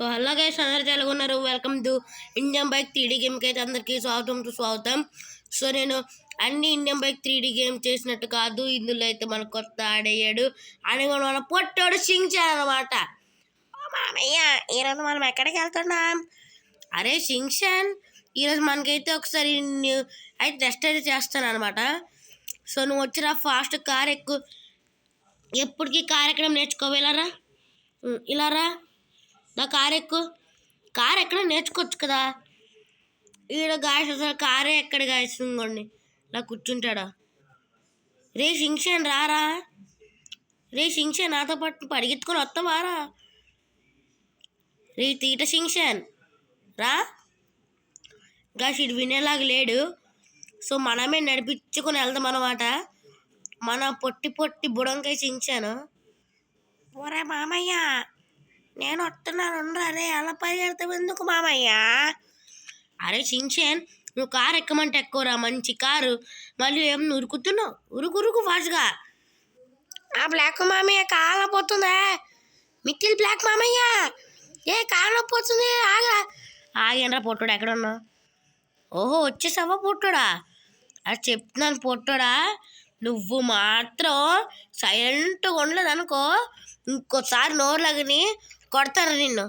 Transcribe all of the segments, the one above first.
So hello guys, అందరు ఎలా ఉన్నారు? Welcome to Indian bike 3D గేమ్కి అయితే అందరికీ స్వాగతం. సో నేను అన్ని ఇండియన్ బైక్ 3D గేమ్ చేసినట్టు కాదు, ఇందులో అయితే మన కొత్త ఆడయ్యాడు అని మన పొట్టోడు షించాన్ అనమాట. మామయ్య, ఈరోజు మనం ఎక్కడికి వెళ్తున్నాం? అరే షించాన్, ఈరోజు మనకైతే ఒకసారి అయితే టెస్ట్ అయితే చేస్తాను అనమాట. సో నువ్వు వచ్చిన ఫాస్ట్ కార్ ఎక్కు, ఎప్పటికీ కార్ ఎక్కడం నేర్చుకోవేలారా, ఇలారా నా కార్ ఎక్కడ నేర్చుకోవచ్చు కదా. ఈడ గాయస్ అసలు కారే ఎక్కడ గాయస్, ఇంకోండి ఇలా కూర్చుంటాడా. రే షించాన్ రారా, రే షించాన్ నాతో పాటు పరిగెత్తుకొని వస్తావారా? రే తీట షించాన్ రా. గాయస్ ఇటు వినేలాగా లేడు, సో మనమే నడిపించుకొని వెళ్దాం అన్నమాట. మన పొట్టి బుడంకాయ షించాను. ఒరే మామయ్య, నేను వస్తున్నాను, అరే అలా పరిగెడతావు ఎందుకు మామయ్య? అరే షించాన్, నువ్వు కారు ఎక్కమంటే ఎక్కువరా, మంచి కారు, మళ్ళీ ఏం ఉరుకుతున్నావు? ఉరుకు ఫాస్ట్గా. ఆ బ్లాక్ మామయ్య కాలపోతుందా? మిక్కిల్ బ్లాక్ మామయ్య, కాలపోతుంది, ఆగేనరా పొట్టుడా, ఎక్కడ ఉన్నావు? ఓహో వచ్చేసావా పొట్టుడా? అది చెప్తున్నాను పొట్టుడా, నువ్వు మాత్రం సైలెంట్గా ఉండలేదు అనుకో, ఇంకోసారి నోరులాగని కొడతారు నిన్ను.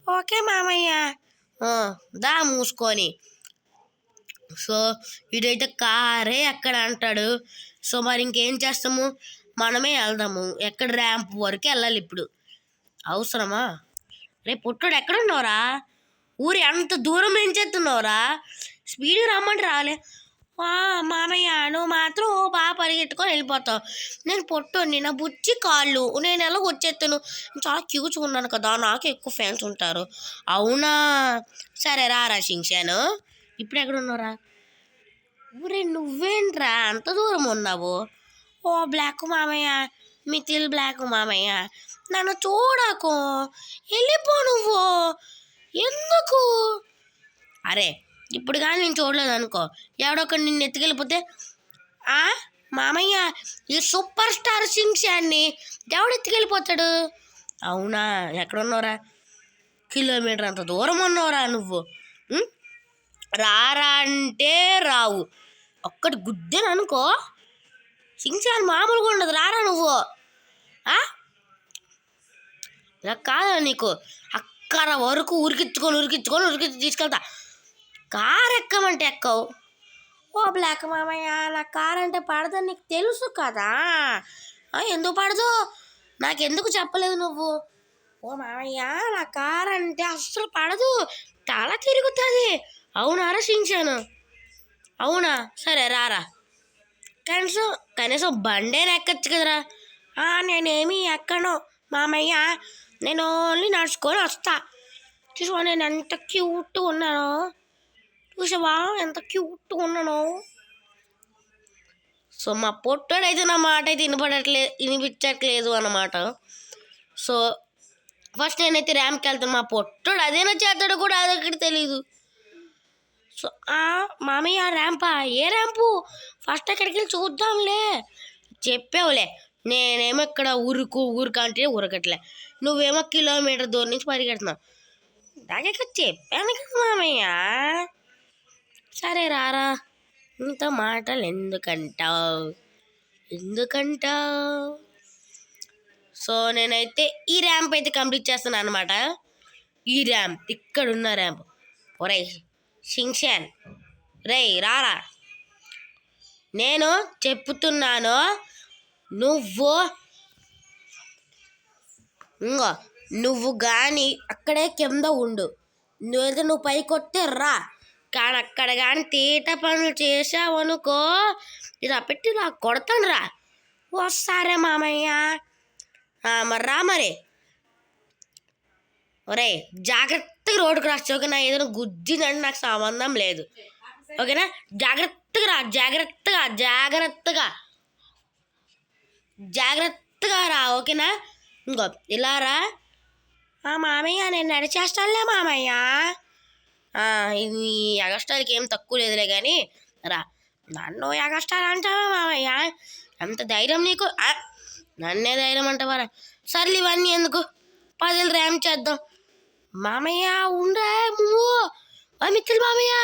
ఓకే మామయ్య, దా మూసుకొని. సో ఇదైతే కారే ఎక్కడ అంటాడు. సో మరి ఇంకేం చేస్తాము, మనమే వెళ్దాము. ఎక్కడ ర్యాంప్ వరకు వెళ్ళాలి ఇప్పుడు, అవసరమా? రేపు పుట్టడు ఎక్కడున్నావురా? ఊరి అంత దూరం ఏం చేస్తున్నావురా? స్పీడ్గా రమ్మంటే రాలే. మామయ్య, నువ్వు మాత్రం బాగా పరిగెట్టుకొని వెళ్ళిపోతావు. నేను పొట్టండి, నా బుచ్చి కాళ్ళు, నేను ఎలా వచ్చేస్తాను? చాలా క్యూట్గా ఉన్నాను కదా, నాకు ఎక్కువ ఫ్యాన్స్ ఉంటారు. అవునా, సరే రారా షించాను. ఇప్పుడు ఎక్కడ ఉన్నారా? ఊరే నువ్వేంట్రా అంత దూరం ఉన్నావు? ఓ బ్లాక్ మామయ్య, మిథిల్ బ్లాక్ మామయ్య, నన్ను చూడకు, వెళ్ళిపో నువ్వు. ఎందుకు? అరే ఇప్పుడు కానీ నేను చూడలేదు అనుకో, ఎవడొక్కడు నిన్ను ఎత్తుకెళ్ళిపోతే మామయ్య, ఈ సూపర్ స్టార్ షించాన్ని ఎవడు ఎత్తుకెళ్ళిపోతాడు? అవునా, ఎక్కడున్నావురా? కిలోమీటర్ అంత దూరం ఉన్నావురా నువ్వు. రారా అంటే రావు, ఒక్కటి గుద్దేను అనుకో షించాన్ మామూలుగా ఉండదు. రారా నువ్వు, ఇలా కాదా నీకు? అక్కడ వరకు ఉరికించుకొని తీసుకెళ్తా. కారు ఎక్కమంటే ఎక్కవు. ఓ బ్లాక్ మామయ్య, నా కారు అంటే పడదని నీకు తెలుసు కదా, ఎందుకు పడదు? నాకెందుకు చెప్పలేదు నువ్వు? ఓ మామయ్య, నా కారు అంటే అస్సలు పడదు, తల తిరుగుతుంది. అవునారా షించాను? అవునా, సరే రారా. కనీసం బండేనే ఎక్కచ్చు కదరా. నేనేమి ఎక్కను మామయ్య, నేను ఓన్లీ నడుచుకొని వస్తా. చూసావా నేను ఎంత క్యూట్గా ఉన్నానో, చూసావా ఎంత క్యూట్గా ఉన్నాను. సో మా పొట్టోడైతే నా మాట అయితే వినిపించట్లేదు అన్నమాట. సో ఫస్ట్ నేనైతే ర్యాంప్కి వెళ్తాను, మా పొట్టోడు అదేనా చేస్తాడో కూడా అదొకటి తెలీదు. సో మామయ్య ర్యాంపా? ఏ ర్యాంపు? ఫస్ట్ అక్కడికి వెళ్ళి చూద్దాంలే. చెప్పావులే, నేనేమో ఇక్కడ ఊరుకు అంటే ఉరకట్లే, నువ్వేమో కిలోమీటర్ దూరం నుంచి పరిగెడుతున్నావు. దాకా చెప్పాను కదా మామయ్య. సరే రారా, ఇంత మాటలు ఎందుకంటావు? సో నేనైతే ఈ ర్యాంప్ అయితే కంప్లీట్ చేస్తాను అనమాట. ఈ ర్యాంప్, ఇక్కడున్న ర్యాంప్. ఒరే షించాన్, రే రారా, నేను చెప్తున్నాను, నువ్వు కానీ అక్కడే కింద ఉండు. నువ్వు పైకి వస్తే రా, కానీ అక్కడ కానీ తీట పనులు చేసావు అనుకో, ఇలా పెట్టి రా కొడతాను రా. వస్తారే మామయ్య, మరి రా మరి. ఒరే జాగ్రత్తగా రోడ్డుకు రా, ఓకేనా? ఏదైనా గుద్దిందంటే నాకు సంబంధం లేదు, ఓకేనా? జాగ్రత్తగా రా, జాగ్రత్తగా రా, ఓకేనా? ఇంకో ఇలా రా. మామయ్య, నేను నడిచేస్తానులే మామయ్య. ఈ ఎగస్టార్కి ఏం తక్కువ లేదులే కానీ రా. నన్ను ఎగస్టార్ అంటావా మామయ్య? ఎంత ధైర్యం నీకు? నన్నే ధైర్యం అంటావారా? సర్లే ఇవన్నీ ఎందుకు, 10 ర్యాంప్ చేద్దాం. మామయ్య ఉండరా నువ్వు మిత్రులు మామయ్య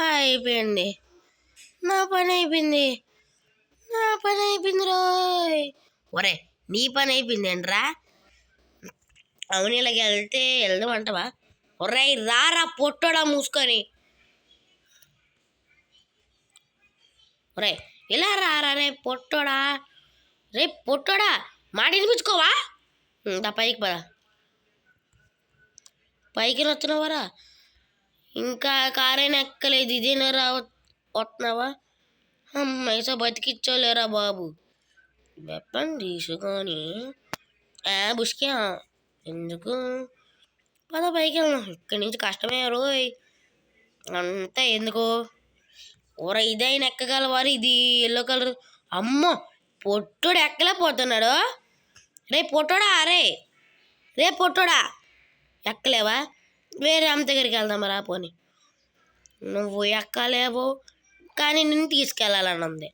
అయిపోయింది నా పని అయిపోయింది రోయ్. ఒరే నీ పని అయిపోయింది ఏంట్రా? అవును ఇలాగ వెళ్దామంటావా? ఒరే రారా పొట్టోడా మూసుకొని. ఒరే ఇలా రారా రే పొట్టోడా మాట వినిపించుకోవా? పైకి పద. పైకి వస్తున్నావారా? ఇంకా కారైనా ఎక్కలేదు, ఇదేనా వస్తున్నావా? అమ్మాయిసా బతికిచ్చోలేరా బాబు. వెప్పని తీసుకొని బుష్కా ఎందుకు పద పైకి వెళ్దాం. ఇక్కడి నుంచి కష్టమే రోయ్, అంతా ఎందుకు? ఊర ఇదైనా ఎక్కగలవారు, ఇది ఎల్లో కలర్. అమ్మో పొట్టుడు ఎక్కలేకపోతున్నాడు. రే పొట్టోడా ఎక్కలేవా? వేరే అమ్మ దగ్గరికి వెళ్దామరా పోనీ. నువ్వు ఎక్కలేవు కానీ నిన్ను తీసుకెళ్ళాలని ఉంది.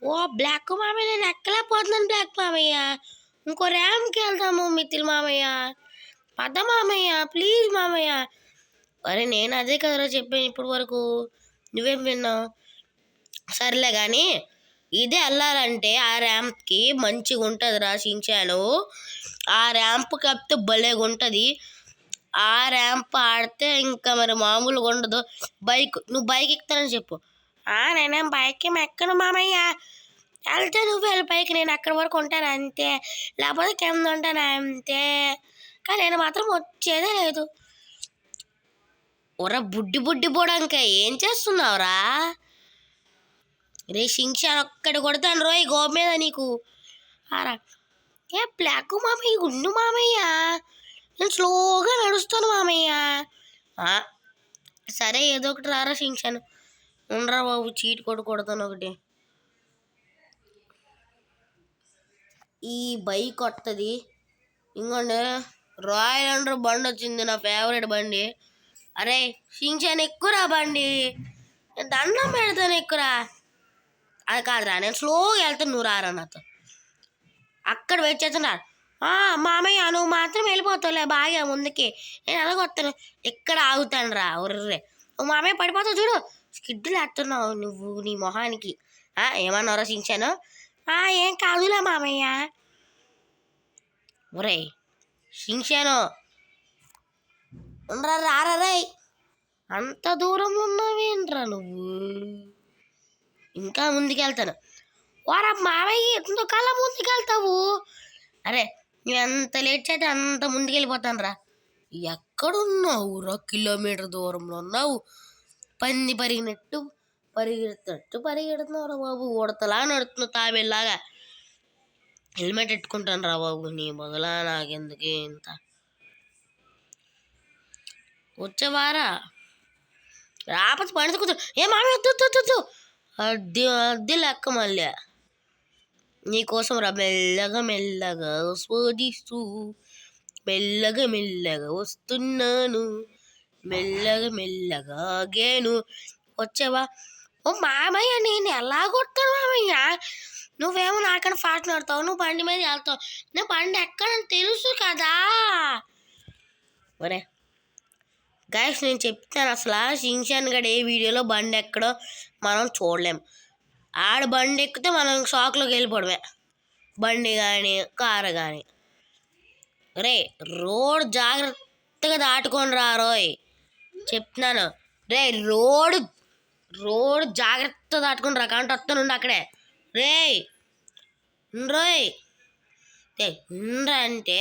ఓ బ్లాక్ మామయ్య నేను ఎక్కలేకపోతున్నాను. బ్లాక్ మామయ్య ఇంకో ర్యాంప్కి వెళ్దాము. మిత్రులు మామయ్య పద మామయ్య ప్లీజ్ మామయ్య. అరే నేను అదే కదరా చెప్పాను ఇప్పటి వరకు, నువ్వేం విన్నావు? సర్లే కానీ ఇదే వెళ్ళాలంటే ఆ ర్యాంప్కి మంచిగా ఉంటుంది రాసించాను. ఆ ర్యాంప్ కప్పితే భలేగా ఉంటుంది. ఆ ర్యాంప్ ఆడితే ఇంకా మరి మామూలుగా ఉండదు. నువ్వు బైక్ ఎక్కుతానని చెప్పు. నేనేం బైక్ ఎక్కను మామయ్య. వెళ్తే నువ్వు వెళ్ళి పైకి, నేను అక్కడి వరకు ఉంటాను అంతే, లేకపోతే కింద ఉంటాను అంతే. కానీ నేను మాత్రం వచ్చేదే లేదు. ఒర బుడ్డి పోవడానిక ఏం చేస్తున్నావురా? రే షించాన్ ఒక్కటి కొడతాను రోయ్ గోపు మీద నీకు. ఏ బ్లాక్ మామయ్య గుండు మామయ్య, నేను స్లోగా నడుస్తాను మామయ్య. సరే ఏదో ఒకటి రారా షించాను. ఉండరా బాబు చీట్ కొడతాను ఒకటి. ఈ బైక్ వస్తుంది ఇంకోండి, రాయల్ అండర్ బండి వచ్చింది, నా ఫేవరెట్ బండి. అరే షించాన్ ఎక్కురా బండి, దండం పెడతాను ఎక్కురా. అది కాదురా నేను స్లోగా వెళ్తాను, నువ్వు రారా నాతో. అక్కడ వెయిట్ చేస్తున్నారు. మామయ్య నువ్వు మాత్రం వెళ్ళిపోతావులే బాగా ముందుకి, నేను అలాగొస్తాను. ఎక్కడ ఆగుతాను రా ఒర్రే. నువ్వు మామయ్య పడిపోతావు చూడు, స్కిడ్లు వేస్తున్నావు నువ్వు నీ మొహానికి. ఏమన్నారో షించాను? ఏం కాదులే మామయ్య. ఒరే షించాను ఉండరా రారా రే, అంత దూరంలో ఉన్నావేంట్రా నువ్వు? ఇంకా ముందుకెళ్తాను. వారా మామయ్య ఎందుకలా ముందుకెళ్తావు? అరే నువ్వు ఎంత లేట్ చేస్తే అంత ముందుకెళ్ళిపోతాను రా. ఎక్కడున్నావు రా? కిలోమీటర్ దూరంలో ఉన్నావు. పంది పరిగెడుతున్నావు రా బాబు. ఉడతలా నడుతున్నావు తాబేలాగా. హెల్మెట్ పెట్టుకుంటాను రా బాబు, నీ బదులా నాకెందుకు ఇంత. వచ్చేవారా రాపతి పండుగ కూర్చో. ఏ మామయ్య వద్దు అద్దె లెక్క మళ్ళీ నీకోసం రా. మెల్లగా స్వాదిస్తూ మెల్లగా వస్తున్నాను, మెల్లగా ఆగాను. వచ్చావా? ఓ మామయ్య నేను ఎలా కొట్టాను మామయ్య? నువ్వేమో నాకన్నా ఫాస్ట్ నడుతావు, నువ్వు బండి మీద వెళ్తావు, నేను బండి ఎక్కడని తెలుసు కదా. ఒరే గైస్ నేను చెప్తాను, అసలు షించాన్ గడ ఏ వీడియోలో బండి ఎక్కడో మనం చూడలేం. ఆడ బండి ఎక్కితే మనం షాక్లోకి వెళ్ళిపోవడమే, బండి కానీ కారు కానీ. రే రోడ్ జాగ్రత్తగా దాటుకొని రా రోయ్ చెప్తున్నాను. రే రోడ్ జాగ్రత్తగా దాటుకొని రా, కాబట్టి వస్తానుండి అక్కడే. రోయ్ ఉండరా అంటే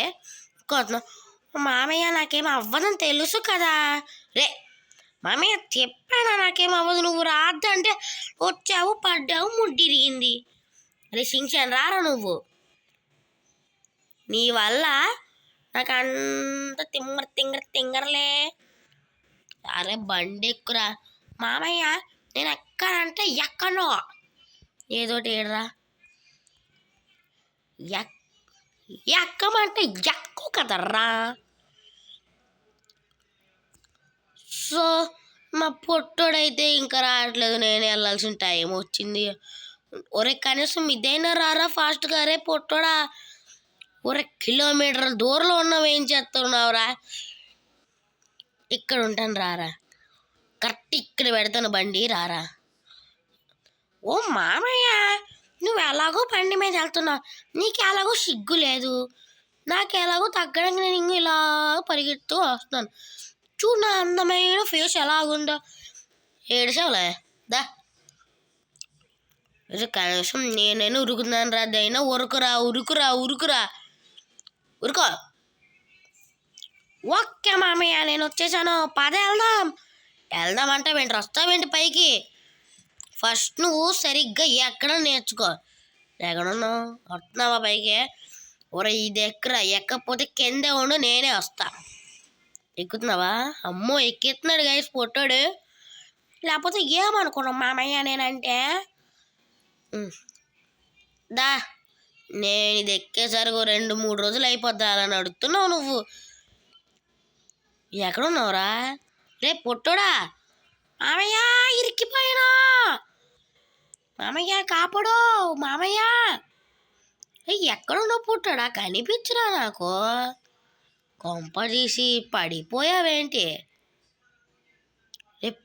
మామయ్య నాకేం అవ్వదని తెలుసు కదా. రే మామయ్య చెప్పానా నాకేం అవ్వదు, నువ్వు రాద్దంటే వచ్చావు, పడ్డావు, ముడ్డిరిగింది. రే షించాన్ రారా నువ్వు, నీ వల్ల నాకు అంత తింగరలే. అరే బండి ఎక్కురా మామయ్య, నేను ఎక్కడంటే ఎక్కనో ఏదోటి ఏడరా. ఎక్కమంటే ఎక్కువ కదర్రా. సో మా పొట్టోడైతే ఇంకా రావట్లేదు, నేను వెళ్ళాల్సిన టైం వచ్చింది. ఒరే కనీసం ఇదైనా రారా ఫాస్ట్గా. రే పొట్టోడా కిలోమీటర్ల దూరంలో ఉన్నావు, ఏం చేస్తున్నావురా? ఇక్కడ ఉంటాను రారా, కరెక్ట్ ఇక్కడ పెడతాను బండి, రారా. ఓ మామయ్య, నువ్వు ఎలాగో బండి మీద వెళ్తున్నావు, నీకు ఎలాగో సిగ్గు లేదు, నాకు ఎలాగో తగ్గడానికి నేను ఇంక ఇలా పరిగెత్తు వస్తున్నాను. చూడు నా అందమైన ఫేస్ ఎలాగుందో. ఏడ్చావులే దా, కనీసం నేనైనా ఉరుకుతున్నాను రా, దైనా ఉరుకురా ఉరుకురా ఉరుకురా ఉరుకో. ఓకే మామయ్య, నేను వచ్చేసాను, పద వెళ్దాం. వెళ్దామంటే వెంట వస్తావేంటి పైకి? ఫస్ట్ నువ్వు సరిగ్గా ఎక్కడ నేర్చుకో. ఎక్కడున్నావు? వస్తున్నావా పైకి? ఇది ఎక్కకపోతే కిందే ఉండు, నేనే వస్తా. ఎక్కుతున్నావా? అమ్మో ఎక్కెత్తున్నాడు గైస్ పొట్టాడు. లేకపోతే ఏమనుకున్నావు మామయ్య నేనంటే? దా, నేను ఇది ఎక్కేసరికి 2-3 రోజులు అయిపోద్దా అలా నడుస్తున్నావు నువ్వు. ఎక్కడున్నావురా? రేపు పొట్టోడా, మామయ్య ఇరిక్కిపోయినా, మామయ్య కాపాడు, మామయ్య. ఎక్కడున్నావు పుట్టాడా? కనిపించరా నాకు? కొంప తీసి పడిపోయావేంటి?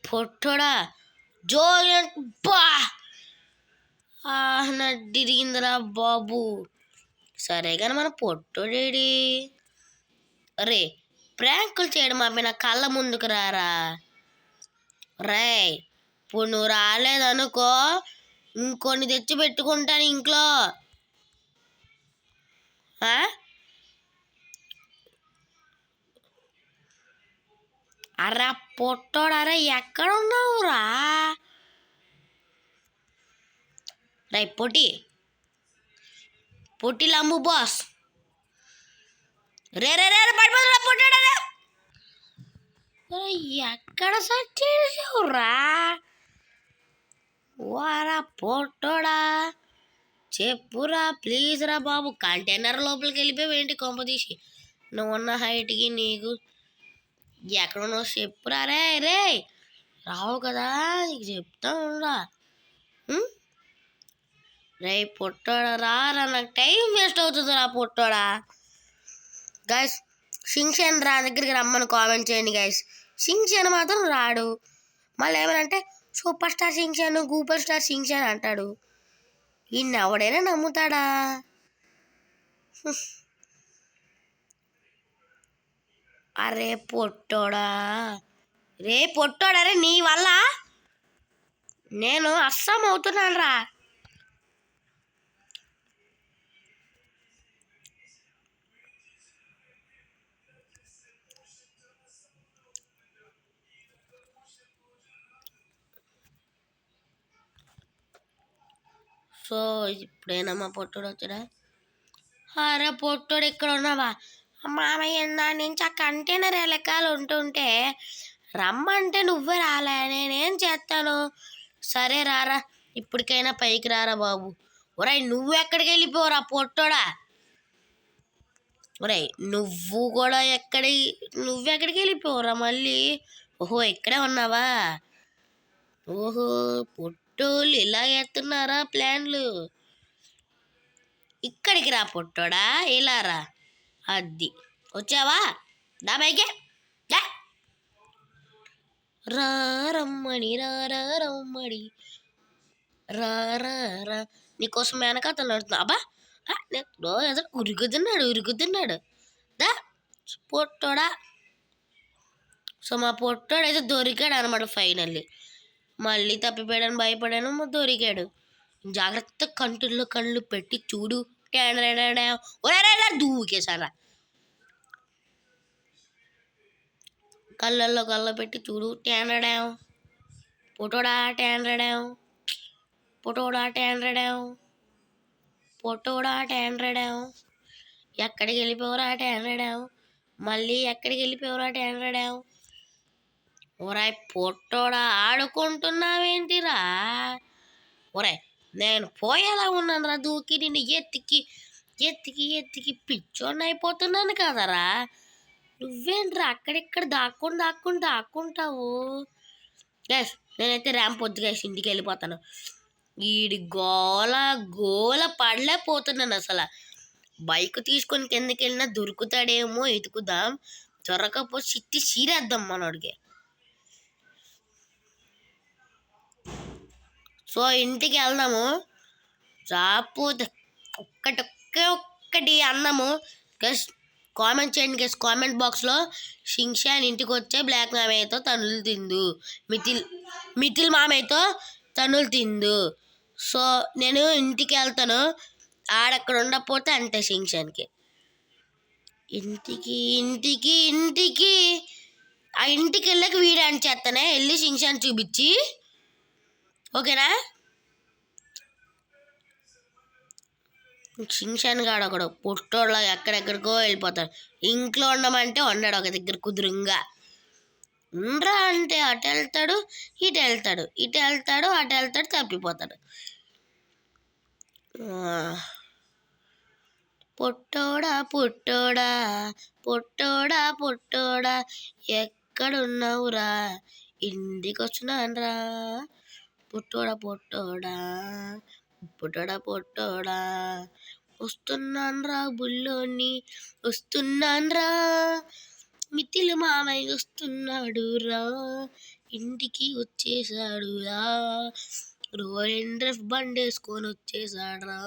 పొట్టోడా జోబా నడ్డిరిగిందిరా బాబు. సరే కానీ మన పొట్టోడేడి? రే, ప్రాంకులు చేయడం ఆపి నా కళ్ళ ముందుకు రారా. రే, ఇప్పుడు నువ్వు రాలేదనుకో, ఇంకొన్ని తెచ్చి పెట్టుకుంటాను ఇంట్లో. అర్రా పొట్టోడారా, ఎక్కడున్నావురా? రై పొట్టి లంబు బాస్, రే రే రే పడిపోతున్నా పొట్టాడా. ఎక్కడ సెర్చ్ చేసావురా? వారా పొట్టోడా, చెప్పురా ప్లీజ్ రా బాబు. కంటైనర్ లోపలికి వెళ్ళిపోయావేంటి కొంప తీసి? నువ్వు ఉన్న హైట్కి నీకు ఎక్కడున్నావు చెప్పురా. రే రే, రావు కదా, నీకు చెప్తా ఉండరా. రే పొట్టోడా రారా, నాకు టైం వేస్ట్ అవుతుంది రా పొట్టోడా. గైస్, షించాన్ రా దగ్గరికి రమ్మని కామెంట్ చేయండి గైస్. షించాన్ మాత్రం రాడు. మళ్ళీ ఏమనంటే సూపర్ స్టార్ షించాన్, గూపర్ స్టార్ షించాన్ అంటాడు. ఈయన ఎవడైనా నమ్ముతాడా? అరే పొట్టోడా, రే పొట్టోడా, రే నీ వల్ల నేను అస్సాం అవుతున్నాను రా. సో ఇప్పుడైనా మా పొట్టోడు వచ్చాడా? అరే పొట్టోడు ఇక్కడ ఉన్నావా? మామయ్య నా నుంచి ఆ కంటైనర్ ఎలకాలు ఉంటుంటే రమ్మంటే నువ్వే రాలే, నేనేం చేస్తాను? సరే రారా, ఇప్పటికైనా పైకి రారా బాబు. ఒరేయ్ నువ్వు ఎక్కడికి వెళ్ళిపోరా పొట్టోడా? ఒరేయ్ నువ్వెక్కడికి వెళ్ళిపోరా మళ్ళీ? ఓహో ఇక్కడే ఉన్నావా? ఓహో పొట్టోళ్ళు ఇలా ఎత్తున్నారా ప్లాన్లు? ఇక్కడికి రా పొట్టోడా, ఇలా రా. అది వచ్చావా? దా బైకే రమ్మని రమ్మడి రా. నీకోసం వెనకాతలు నడుతున్నా. అబ్బా ఉరుకుతున్నాడు దా పొట్టోడా. సో మా పొట్టోడు అయితే దొరికాడు అనమాట ఫైనల్లీ. మళ్ళీ తప్పిపోయాడని భయపడాను, దొరికాడు. జాగ్రత్త కళ్ళు పెట్టి చూడు. దూకేసారా, కళ్ళు పెట్టి చూడు. పొట్టోడా ఎక్కడికి వెళ్ళిపోవరా? మళ్ళీ ఎక్కడికి వెళ్ళిపోవరా? ఒరాయ్ పొట్టోడా, ఆడుకుంటున్నావేంటిరా? ఒరాయ్ నేను పోయేలా ఉన్నాను రా, దూకి నిన్ను ఎత్తికి పిచ్చోడిని అయిపోతున్నాను కదరా. నువ్వేంట్రా అక్కడిక్కడ దాక్కుంటావు? గైస్ నేనైతే ర్యాంప్ వద్దు గైస్, ఇంటికి వెళ్ళిపోతాను. వీడి గోల పడలేకపోతున్నాను అసలు. బైక్ తీసుకొని కిందకి వెళ్ళినా దొరుకుతాడేమో ఎతుకుదాం, దొరకపోతే చిట్టి చీరేద్దాం మనోడికి. సో ఇంటికి వెళ్దాము. రాకపోతే ఒక్కటి అన్నము గస్ కామెంట్ చేయండి గస్. కామెంట్ బాక్స్లో షింగ్షాన్ ఇంటికి వచ్చే బ్లాక్ మామయ్యతో తనులు తిందు, మిథిల్ మామయ్యతో తనులు తిందు. సో నేను ఇంటికి వెళ్తాను, ఆడక్కడ ఉండకపోతే అంతే షింగ్షాన్కి. ఇంటికి ఆ ఇంటికి వెళ్ళాక వీడియో అని చేస్తానే, వెళ్ళి షింగ్షాన్ చూపించి, ఓకేనా? షింగ్షాన్ గాడు ఒకడు పుట్టోళ్ళ ఎక్కడెక్కడికో వెళ్ళిపోతాడు. ఇంట్లో ఉండమంటే ఉండడు ఒక దగ్గర కుదురుగా. ఉండరా అంటే అటు వెళ్తాడు ఇటు వెళ్తాడు, ఇటు వెళ్తాడు అటు వెళ్తాడు, తప్పిపోతాడు. పొట్టోడా పొట్టోడా పొట్టోడా పొట్టోడా ఎక్కడున్నావురా, ఇంటికి వచ్చినాన్రా. పొట్టోడా పొట్టోడా పొట్టోడా పొట్టోడా వస్తున్నాన్రా బుల్లోని, వస్తున్నాన్రా. మిథిల్ మామయ్య వస్తున్నాడు రా, ఇంటికి వచ్చేసాడు రా. రోలెండ్రఫ్ బండి వేసుకొని వచ్చేసాడు రా.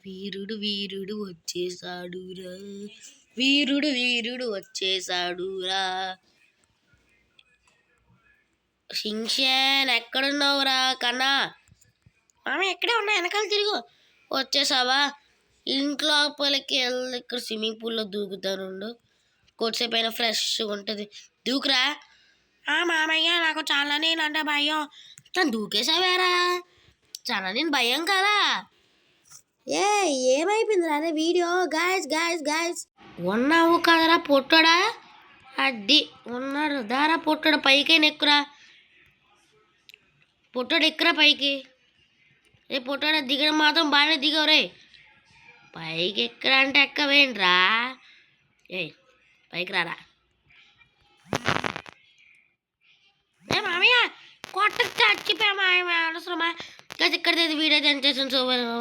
వీరుడు వచ్చేసాడు రా, వీరుడు వచ్చేసాడు రా. షింగ్షాన్ ఎక్కడున్నావురా కన్నా? ఆమె ఎక్కడే ఉన్నా, వెనకాల తిరుగు. వచ్చేసావా? ఇంట్లో లోపలికి వెళ్ళి ఇక్కడ స్విమ్మింగ్ పూల్లో దూకుతానుండు, కొద్దిసేపు అయినా ఫ్రెష్గా ఉంటుంది. దూకురా. మామయ్య నాకు చాలా నేనంటే భయం. తను దూకేసావేరా, చాలా నేను భయం కదా. ఏమైపోయిందిరా అదే వీడియో? గాయస్ ఉన్నావు కదరా పొట్టడా, అది ఉన్నాడు. దారా పొట్టడు పైకైనా ఎక్కురా, పొట్టడు ఎక్కురా పైకి. పొట్టడా దిగడం మాత్రం బాగానే దిగవు రే. పైకి ఎక్కరా అంటే ఎక్కవేంట్రా? పైకి రారా. మామయ్య కొట్ట చచ్చిపోయా మామయ్య, అవసరమా? ఇక్కడ వీడియో చేసిన